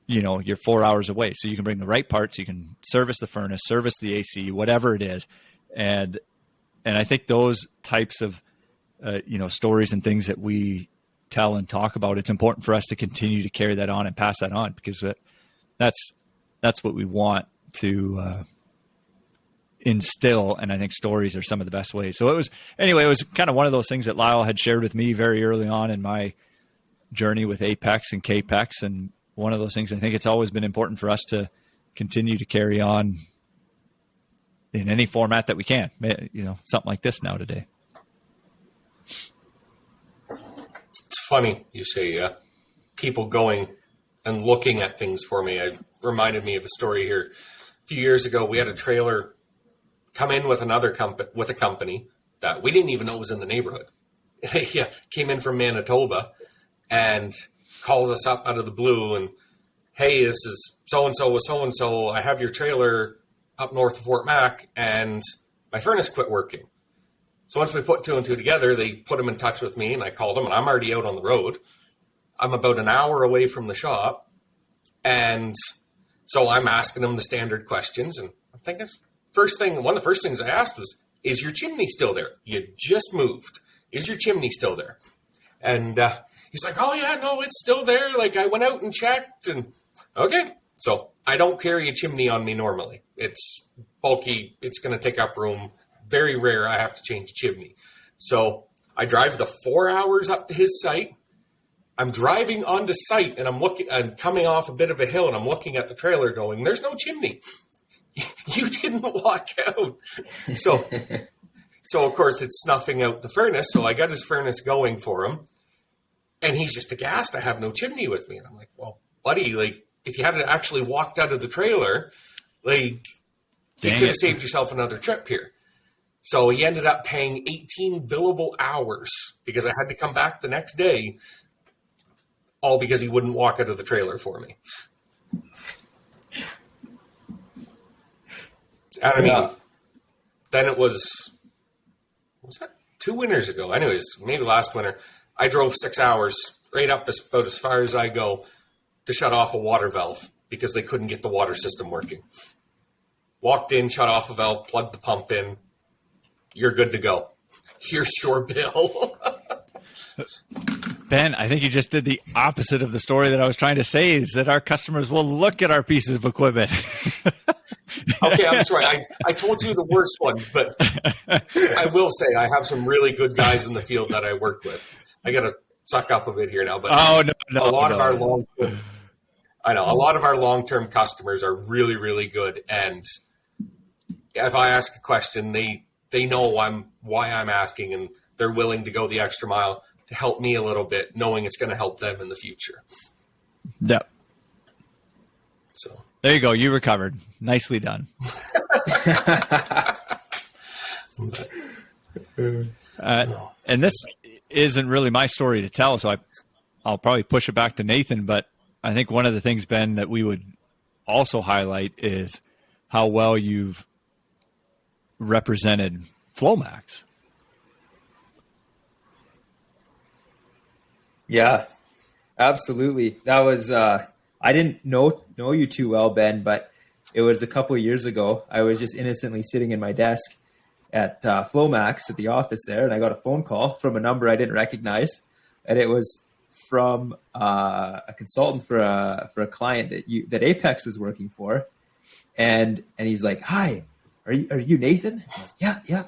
You're 4 hours away, so you can bring the right part, so you can service the furnace, service the AC, whatever it is. And I think those types of, stories and things that we tell and talk about, it's important for us to continue to carry that on and pass that on, because that's what we want to instill. And I think stories are some of the best ways. So it was kind of one of those things that Lyle had shared with me very early on in my journey with Apex and Capex. And one of those things I think it's always been important for us to continue to carry on in any format that we can, something like this now today. It's funny you say people going and looking at things for me. It reminded me of a story here. A few years ago, we had a trailer come in with with a company that we didn't even know was in the neighborhood. Yeah, came in from Manitoba and calls us up out of the blue and, hey, this is so-and-so with so-and-so. I have your trailer up north of Fort Mac and my furnace quit working. So once we put two and two together, they put them in touch with me, and I called them, and I'm already out on the road. I'm about an hour away from the shop. And so I'm asking them the standard questions, and I'm thinking, one of the first things I asked was, is your chimney still there? You just moved. Is your chimney still there? And he's like, oh, yeah, no, it's still there. Like, I went out and checked, and okay. So I don't carry a chimney on me normally. It's bulky. It's going to take up room. Very rare I have to change a chimney. So I drive the 4 hours up to his site. I'm driving onto site, and I'm coming off a bit of a hill, and I'm looking at the trailer going, there's no chimney. You didn't walk out. So of course it's snuffing out the furnace. So I got his furnace going for him, and he's just aghast. I have no chimney with me. And I'm like, well, buddy, like, if you had actually walked out of the trailer, like, you could have saved yourself another trip here. So he ended up paying 18 billable hours because I had to come back the next day, all because he wouldn't walk out of the trailer for me. And I mean, then it was that 2 winters ago? Anyways, maybe last winter, I drove 6 hours right up about as far as I go to shut off a water valve because they couldn't get the water system working. Walked in, shut off a valve, plugged the pump in. You're good to go. Here's your bill. Ben, I think you just did the opposite of the story that I was trying to say, is that our customers will look at our pieces of equipment. Okay, I'm sorry. I told you the worst ones, but I will say I have some really good guys in the field that I work with. I got to suck up a bit here now, but a lot of our long-term customers are really, really good. And if I ask a question, they know why I'm asking, and they're willing to go the extra mile to help me a little bit, knowing it's going to help them in the future. Yep. So there you go. You recovered. Nicely done. And this isn't really my story to tell, so I'll probably push it back to Nathan. But I think one of the things, Ben, that we would also highlight is how well you've represented Flomax. Yeah, absolutely. That was, I didn't know you too well, Ben, but it was a couple of years ago. I was just innocently sitting in my desk at Flomax at the office there, and I got a phone call from a number I didn't recognize. And it was from a consultant for a client that Apex was working for. And he's like, hi, are you Nathan? Like, yeah.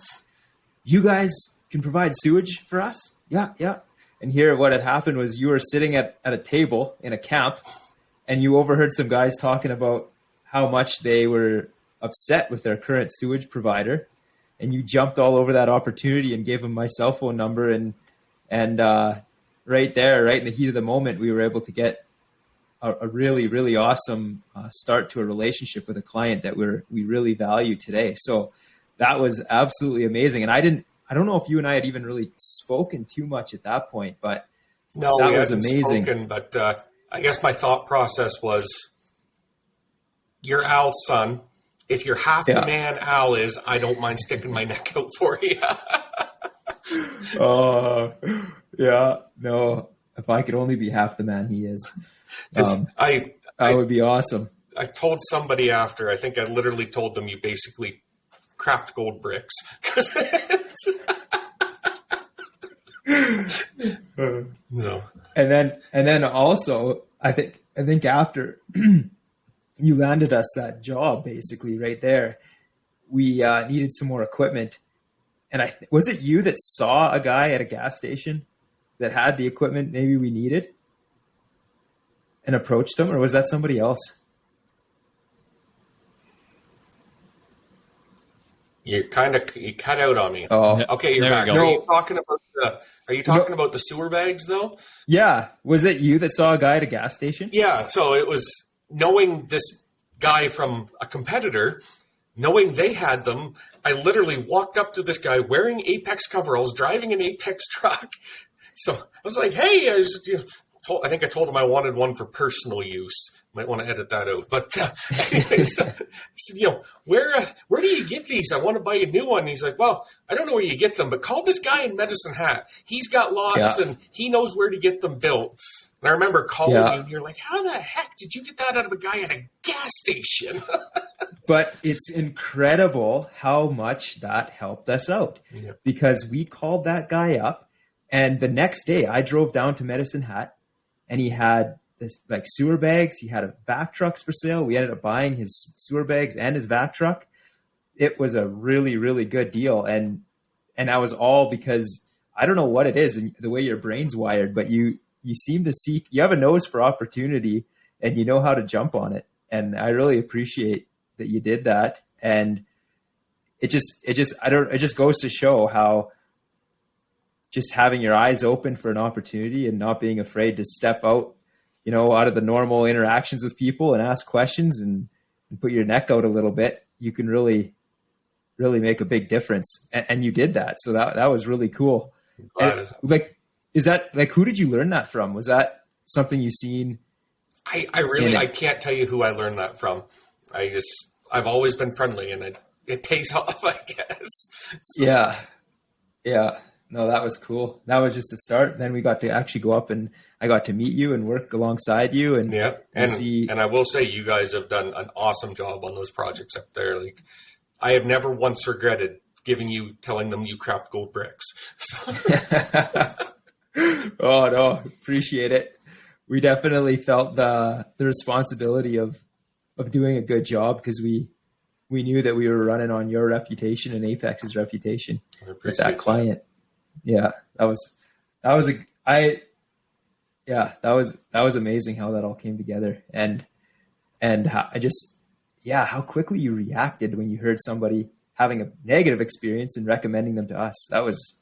You guys can provide sewage for us? Yeah. And here what had happened was you were sitting at a table in a camp, and you overheard some guys talking about how much they were upset with their current sewage provider. And you jumped all over that opportunity and gave them my cell phone number. And right there, right in the heat of the moment, we were able to get a really, really awesome start to a relationship with a client that we really value today. So that was absolutely amazing. And I don't know if you and I had even really spoken too much at that point, but no, that we was hadn't amazing. Spoken, but I guess my thought process was, you're Al's son. If you're half the man Al is, I don't mind sticking my neck out for you. Yeah, no, if I could only be half the man he is, 'Cause that would be awesome. I told somebody after, I think I literally told them you basically cracked gold bricks. 'Cause so. And then also, I think after you landed us that job, basically right there, we needed some more equipment. And was it you that saw a guy at a gas station that had the equipment maybe we needed and approached him, or was that somebody else? You cut out on me. Oh, Okay, you're back. There we go. Are you talking about the sewer bags though? yeah. Was it you that saw a guy at a gas station? Yeah. So it was knowing this guy from a competitor, knowing they had them. I literally walked up to this guy wearing Apex coveralls, driving an Apex truck. So I was like, "Hey," I think I told him I wanted one for personal use. Might want to edit that out. But anyways, I said, where do you get these? I want to buy a new one. And he's like, well, I don't know where you get them, but call this guy in Medicine Hat. He's got lots and he knows where to get them built. And I remember calling you and you're like, how the heck did you get that out of a guy at a gas station? But it's incredible how much that helped us out because we called that guy up, and the next day I drove down to Medicine Hat, and he had this like sewer bags. He had a vac trucks for sale. We ended up buying his sewer bags and his vac truck. It was a really, really good deal. And that was all because I don't know what it is and the way your brain's wired, but you seem to see, you have a nose for opportunity and you know how to jump on it. And I really appreciate that you did that. And it just goes to show how just having your eyes open for an opportunity and not being afraid to step out, out of the normal interactions with people and ask questions and put your neck out a little bit, you can really, really make a big difference. And you did that. So that was really cool. And, is that who did you learn that from? Was that something you seen? I can't tell you who I learned that from. I've always been friendly, and it pays off, I guess. So. Yeah. No, that was cool. That was just the start. Then we got to actually go up and I got to meet you and work alongside you and see. And I will say you guys have done an awesome job on those projects up there. Like I have never once regretted telling them you crapped gold bricks. So. Oh no, appreciate it. We definitely felt the responsibility of doing a good job because we knew that we were running on your reputation and Apex's reputation with that client. Yeah, that was amazing how that all came together and how quickly you reacted when you heard somebody having a negative experience and recommending them to us. That was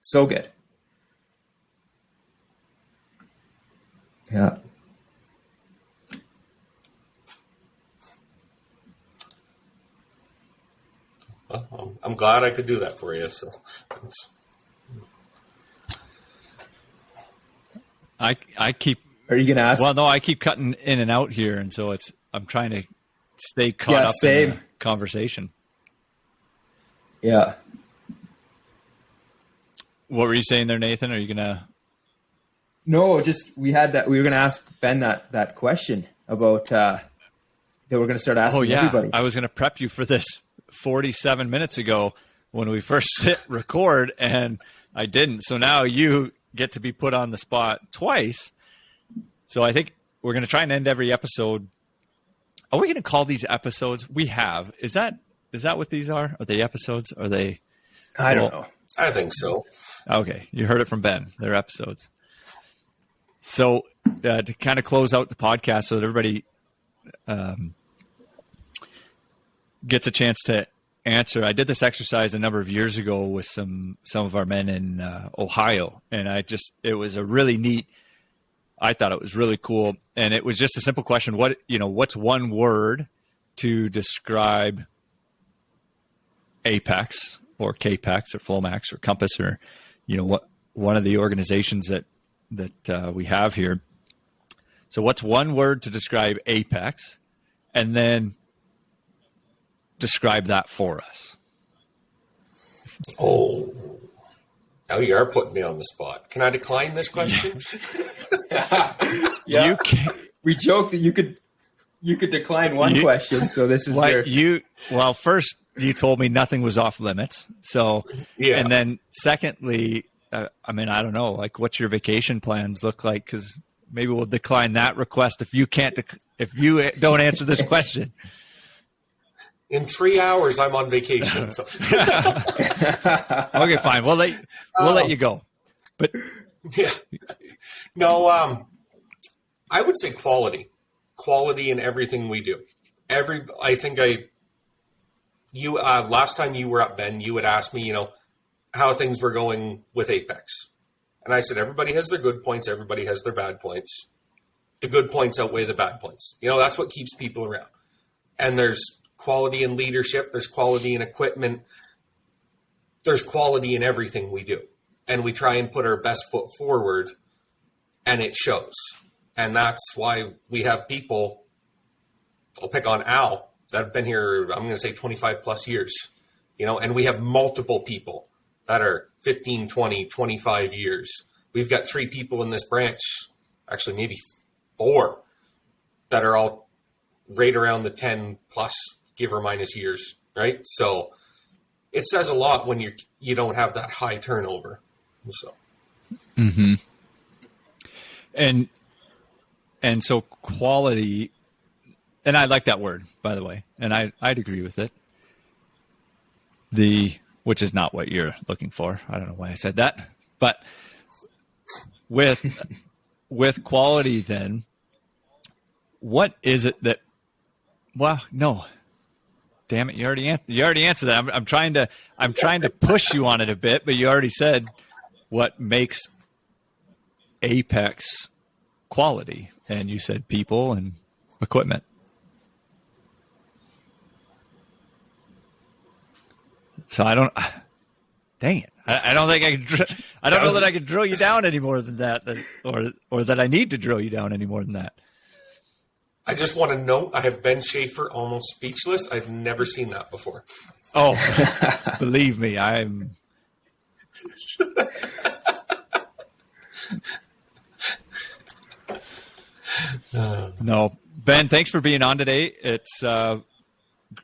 so good. Yeah. Well, I'm glad I could do that for you. So. I keep. Are you gonna ask? Well, no, I keep cutting in and out here, and so I'm trying to stay caught up in the conversation. Yeah. What were you saying there, Nathan? Are you gonna? No, just we were gonna ask Ben that question about that we're gonna start asking everybody. I was gonna prep you for this 47 minutes ago when we first hit record, and I didn't. So now you get to be put on the spot twice. So I think we're going to try and end every episode. Are we going to call these episodes? We have. Is that what these are? Are they episodes? Are they? I don't know. I think so. Okay. You heard it from Ben. They're episodes. So to kind of close out the podcast so that everybody gets a chance to answer. I did this exercise a number of years ago with some of our men in Ohio, and it was a really neat. I thought it was really cool, and it was just a simple question: what's one word to describe Apex or Kpex or Flomax or Compass or what one of the organizations that we have here? So, what's one word to describe Apex, and then describe that for us. Oh, Now you are putting me on the spot. Can I decline this question? Yeah. You can, We joked that you could decline one question, so this is well, first you told me nothing was off limits. So, Yeah. and then secondly, I mean, I don't know, like what's your vacation plans look like? Because maybe we'll decline that request if you can't, if you don't answer this question. In 3 hours, I'm on vacation. So. Okay, fine. We'll let you go. But Yeah. No, I would say quality in everything we do. Last time you were up, Ben, you had asked me, how things were going with Apex. And I said, everybody has their good points. Everybody has their bad points. The good points outweigh the bad points. That's what keeps people around. And there's quality in leadership. There's quality in equipment. There's quality in everything we do. And we try and put our best foot forward, and it shows. And that's why we have people, I'll pick on Al, that have been here, I'm going to say 25 plus years, and we have multiple people that are 15, 20, 25 years. We've got 3 people in this branch, actually maybe 4, that are all right around the 10 plus, give or minus years, right? So it says a lot when you don't have that high turnover. So. Mm-hmm. And so quality, and I like that word, by the way, and I'd agree with it. Which is not what you're looking for. I don't know why I said that, but with quality, then what is it that? Well, no, damn it, you already answered that. I'm trying to push you on it a bit, but you already said what makes Apex quality, and you said people and equipment. So I don't. Dang it! I don't think I can. I don't know that I can drill you down any more than that, or that I need to drill you down any more than that. I just want to note I have Ben Schaefer almost speechless. I've never seen that before. Oh, believe me, I'm. No, Ben, thanks for being on today.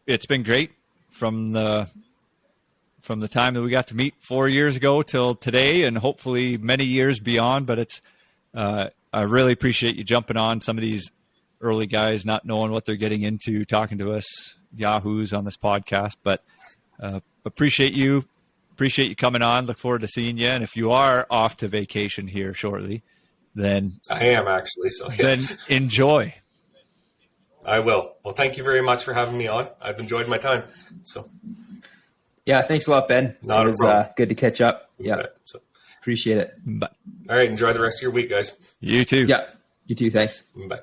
It's been great from the time that we got to meet 4 years ago till today, and hopefully many years beyond. But I really appreciate you jumping on. Some of these early guys not knowing what they're getting into, talking to us yahoos on this podcast. But appreciate you coming on. Look forward to seeing you. And if you are off to vacation here shortly, then I am actually. So yeah. Then enjoy. I will. Well, thank you very much for having me on. I've enjoyed my time. So. Yeah, thanks a lot, Ben. Not it was good to catch up. Yeah, right, so. Appreciate it. Bye. All right, enjoy the rest of your week, guys. You too. Yeah, you too. Thanks. Bye.